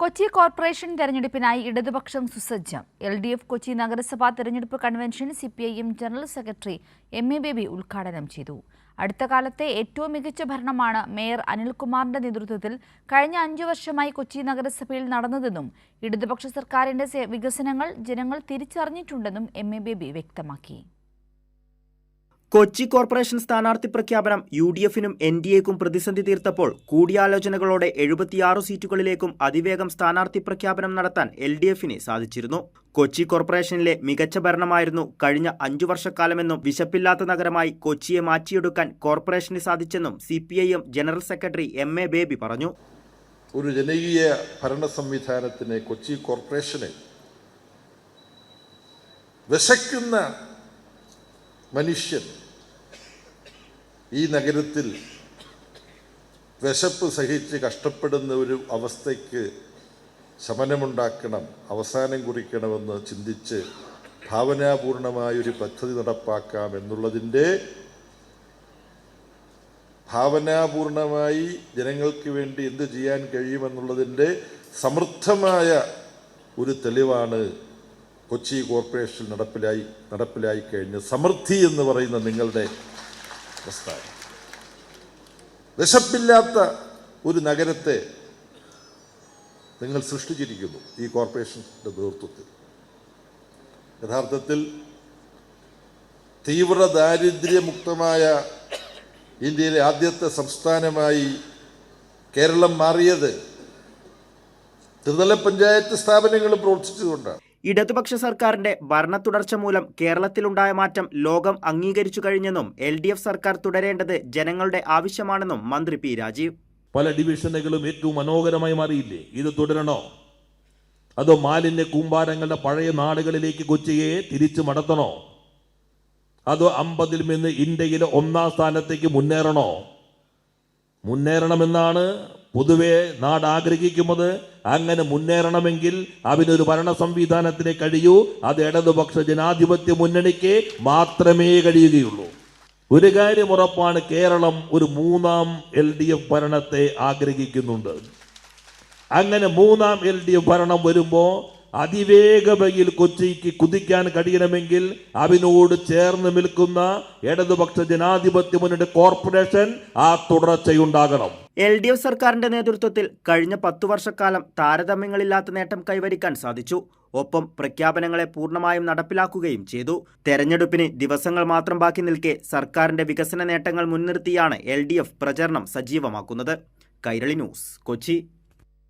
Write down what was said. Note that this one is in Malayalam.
കൊച്ചി കോർപ്പറേഷൻ തെരഞ്ഞെടുപ്പിനായി ഇടതുപക്ഷം സുസജ്ജം. LDF കൊച്ചി നഗരസഭാ തെരഞ്ഞെടുപ്പ് convention CPIM general secretary MA baby ഉദ്ഘാടനം ചെയ്തു. അടുത്ത കാലത്തെ ഏറ്റവും മികച്ച ഭരണമാണ് മേയർ അനിൽകുമാറിന്റെ നേതൃത്വത്തിൽ കഴിഞ്ഞ 5 വർഷമായി കൊച്ചി നഗരസഭയിൽ നടന്നതെന്നും ഇടതുപക്ഷ സർക്കാരിന്റെ വികസനങ്ങൾ ജനങ്ങൾ തിരിച്ചറിഞ്ഞിട്ടുണ്ടെന്നും MA ബേബി വ്യക്തമാക്കി. കൊച്ചി കോർപ്പറേഷൻ സ്ഥാനാർത്ഥി പ്രഖ്യാപനം UDFനും NDAക്കും പ്രതിസന്ധി തീർത്തപ്പോൾ കൂടിയാലോചനകളോടെ 76 സീറ്റുകളിലേക്കും അതിവേഗം സ്ഥാനാർത്ഥി പ്രഖ്യാപനം നടത്താൻ LDFന് സാധിച്ചിരുന്നു. കൊച്ചി കോർപ്പറേഷനിലെ മികച്ച ഭരണമായിരുന്നു കഴിഞ്ഞ 5 വർഷക്കാലമെന്നും വിശപ്പില്ലാത്ത നഗരമായി കൊച്ചിയെ മാറ്റിയെടുക്കാൻ കോർപ്പറേഷന് സാധിച്ചെന്നും CPIM general secretary MA Baby പറഞ്ഞു. ഒരു ജനകീയ ഭരണ സംവിധാനത്തിന് കൊച്ചി കോർപ്പറേഷന് വിശക്കുന്ന മനുഷ്യൻ ഈ നഗരത്തിൽ വിശപ്പ് സഹിച്ച് കഷ്ടപ്പെടുന്ന ഒരു അവസ്ഥയ്ക്ക് ശമനമുണ്ടാക്കണം, അവസാനം കുറിക്കണമെന്ന് ചിന്തിച്ച് ഭാവനാപൂർണമായൊരു പദ്ധതി നടപ്പാക്കാം എന്നുള്ളതിൻ്റെ ഭാവനാപൂർണമായി ജനങ്ങൾക്ക് വേണ്ടി എന്ത് ചെയ്യാൻ കഴിയുമെന്നുള്ളതിൻ്റെ സമൃദ്ധമായ ഒരു തെളിവാണ് കൊച്ചി കോർപ്പറേഷൻ നടപ്പിലായി കഴിഞ്ഞ സമൃദ്ധി എന്ന് പറയുന്ന നിങ്ങളുടെ പ്രസ്ഥാനം. വിശപ്പില്ലാത്ത ഒരു നഗരത്തെ നിങ്ങൾ സൃഷ്ടിച്ചിരിക്കുന്നു ഈ കോർപ്പറേഷൻ്റെ നേതൃത്വത്തിൽ. യഥാർത്ഥത്തിൽ തീവ്ര ദാരിദ്ര്യമുക്തമായ ഇന്ത്യയിലെ ആദ്യത്തെ സംസ്ഥാനമായി കേരളം മാറിയത് ത്രിതല പഞ്ചായത്ത് സ്ഥാപനങ്ങൾ പ്രവർത്തിച്ചതുകൊണ്ടാണ്. ഇടതുപക്ഷ സർക്കാരിന്റെ ഭരണ തുടർച്ച മൂലം കേരളത്തിലുണ്ടായ മാറ്റം ലോകം അംഗീകരിച്ചു കഴിഞ്ഞെന്നും LDF സർക്കാർ തുടരേണ്ടത് ജനങ്ങളുടെ ആവശ്യമാണെന്നും മന്ത്രി P രാജീവ്. പല ഡിവിഷനുകളും ഏറ്റവും മനോഹരമായി മാറിയില്ലേ? ഇത് തുടരണോ? അതോ മാലിന്യ കൂമ്പാരങ്ങളുടെ പഴയ നാടുകളിലേക്ക് കൊച്ചിയെ തിരിച്ചു മടത്തണോ? അതോ 50-ൽ നിന്ന് ഇന്ത്യയിലെ 1-ാം സ്ഥാനത്തേക്ക് മുന്നേറണമെന്നാണ് പൊതുവെ നാട് ആഗ്രഹിക്കുന്നത്. അങ്ങനെ മുന്നേറണമെങ്കിൽ അതിനൊരു ഭരണ സംവിധാനത്തിന് കഴിയൂ. അത് ഇടതുപക്ഷ ജനാധിപത്യ മുന്നണിക്ക് മാത്രമേ കഴിയുകയുള്ളൂ. ഒരു കാര്യം ഉറപ്പാണ്, കേരളം ഒരു 3-ാം LDF ഭരണത്തെ ആഗ്രഹിക്കുന്നുണ്ട്. അങ്ങനെ 3-ാം LDF ഭരണം വരുമ്പോൾ അതിവേഗതയിൽ കൊച്ചിക്ക് കുതിക്കാൻ കഴിയണമെങ്കിൽ അതിനോട് ചേർന്ന് നിൽക്കുന്ന ഇടതുപക്ഷ ജനാധിപത്യ മുന്നണി കോർപ്പറേഷൻ ആ തുടർച്ചയുണ്ടാകണം. LDF സർക്കാരിന്റെ നേതൃത്വത്തിൽ കഴിഞ്ഞ 10 വർഷക്കാലം താരതമ്യങ്ങളില്ലാത്ത നേട്ടം കൈവരിക്കാൻ സാധിച്ചു. ഒപ്പം പ്രഖ്യാപനങ്ങളെ പൂർണ്ണമായും നടപ്പിലാക്കുകയും ചെയ്തു. തെരഞ്ഞെടുപ്പിന് ദിവസങ്ങൾ മാത്രം ബാക്കി നിൽക്കെ സർക്കാരിന്റെ വികസന നേട്ടങ്ങൾ മുൻനിർത്തിയാണ് LDF പ്രചരണം സജീവമാക്കുന്നത്. കൈരളി ന്യൂസ്, കൊച്ചി.